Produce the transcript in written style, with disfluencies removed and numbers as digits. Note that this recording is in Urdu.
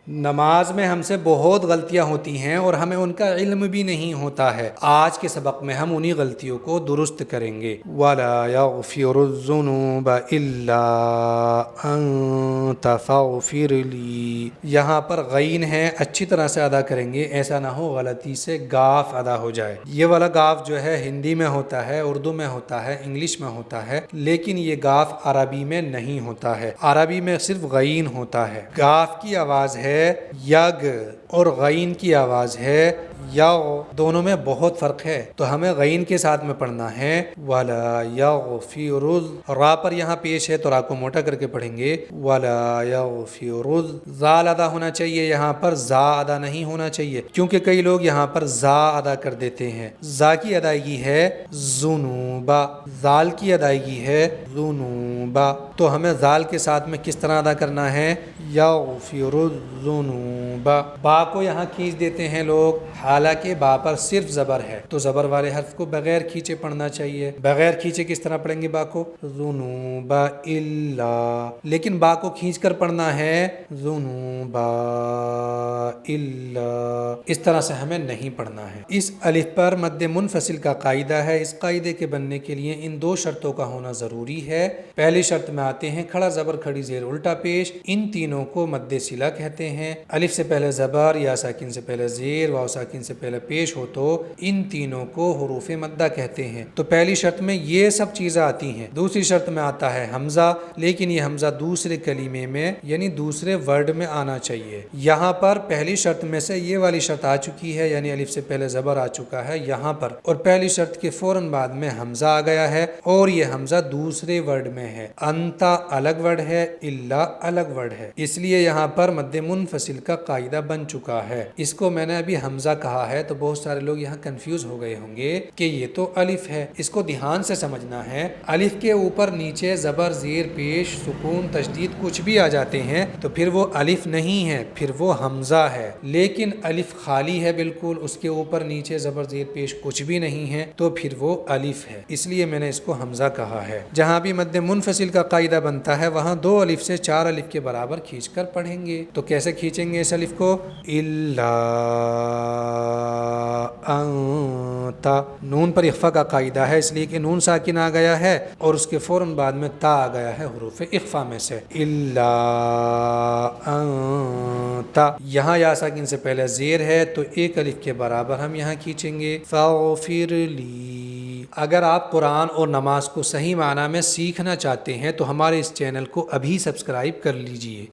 نماز میں ہم سے بہت غلطیاں ہوتی ہیں اور ہمیں ان کا علم بھی نہیں ہوتا ہے۔ آج کے سبق میں ہم انہی غلطیوں کو درست کریں گے۔ وَلَا يَغْفِرُ الذُّنُوبَ إِلَّا أَنْتَ فَاغْفِرْ لِي، یہاں پر غین ہے، اچھی طرح سے ادا کریں گے، ایسا نہ ہو غلطی سے گاف ادا ہو جائے۔ یہ والا گاف جو ہے ہندی میں ہوتا ہے، اردو میں ہوتا ہے، انگلش میں ہوتا ہے، لیکن یہ گاف عربی میں نہیں ہوتا ہے۔ عربی میں صرف غین ہوتا ہے۔ گاف کی آواز ہے یگ اور غین کی آواز ہے یغ، دونوں میں بہت فرق ہے، تو ہمیں غین کے ساتھ میں پڑھنا ہے وَلَا يَغْفِرُ، را پر یہاں پیش ہے تو را کو موٹا کر کے پڑھیں گے وَلَا يَغْفِرُ، زال ادا ہونا چاہیے، یہاں پر زا ادا نہیں ہونا چاہیے، کیونکہ کئی لوگ یہاں پر زا ادا کر دیتے ہیں۔ زا کی ادائیگی ہے ذنوبا، زال کی ادائیگی ہے ذنوبا، تو ہمیں زال کے ساتھ میں کس طرح ادا کرنا ہے یغفر الذنوب۔ با کو یہاں کھینچ دیتے ہیں لوگ، حالانکہ با پر صرف زبر ہے، تو زبر والے حرف کو بغیر کھینچے پڑھنا چاہیے۔ بغیر کھینچے کس طرح پڑھیں گے با کو؟ ذنوب الا، لیکن با کو کھینچ کر پڑھنا ہے ذنوب الا، اس طرح سے ہمیں نہیں پڑھنا ہے۔ اس الف پر مد منفصل کا قاعدہ ہے، اس قاعدے کے بننے کے لیے ان دو شرطوں کا ہونا ضروری ہے۔ پہلی شرط میں آتے ہیں کھڑا زبر کھڑی زیر الٹا پیش، ان تینوں کو مد صلہ کہتے ہیں۔ الف سے پہلے زبر، یا ساکن سے پہلے زیر، واو ساکن سے پہلے پیش ہو تو ان تینوں کو حروف مدہ کہتے ہیں۔ تو پہلی شرط میں یہ سب چیزیں آتی ہیں۔ دوسری شرط میں آتا ہے حمزہ، لیکن یہ حمزہ دوسرے کلمے میں یعنی دوسرے ورڈ میں آنا چاہیے۔ یہاں پر پہلی شرط میں سے یہ والی شرط آ چکی ہے، یعنی الف سے پہلے زبر آ چکا ہے یہاں پر، اور پہلی شرط کے فوراً بعد میں حمزہ آ گیا ہے، اور یہ حمزہ دوسرے ورڈ میں ہے۔ انتا الگ ورڈ ہے، الا الگ ورڈ ہے، اس لیے یہاں پر مد منفصل کا قاعدہ بن چکا ہے۔ اس کو میں نے ابھی حمزہ کہا ہے تو بہت سارے لوگ یہاں کنفیوز ہو گئے ہوں گے کہ یہ تو الف ہے، اس کو دھیان سے سمجھنا ہے۔ الف کے اوپر نیچے زبر زیر پیش سکون تشدید کچھ بھی آ جاتے ہیں تو پھر وہ الف نہیں ہے، پھر وہ حمزہ ہے، لیکن الف خالی ہے بالکل، اس کے اوپر نیچے زبر زیر پیش کچھ بھی نہیں ہے تو پھر وہ الف ہے، اس لیے میں نے اس کو حمزہ کہا ہے۔ جہاں بھی مد منفصل کا قاعدہ بنتا ہے وہاں دو الف سے چار الف کے برابر کھینچ کر پڑھیں گے۔ تو کیسے کھینچیں گے اس الف کو؟ الا انت، نون پر اخفا کا قاعدہ ہے، اس لیے کہ نون ساکن آ گیا ہے اور اس کے فوراً بعد میں تا آ گیا ہے حروف اخفا میں سے۔ الا انت، یہاں یا ساکن سے پہلے زیر ہے تو ایک الف کے برابر ہم یہاں کھینچیں گے فاغفر لی۔ اگر آپ قرآن اور نماز کو صحیح معنی میں سیکھنا چاہتے ہیں تو ہمارے اس چینل کو ابھی سبسکرائب کر لیجئے۔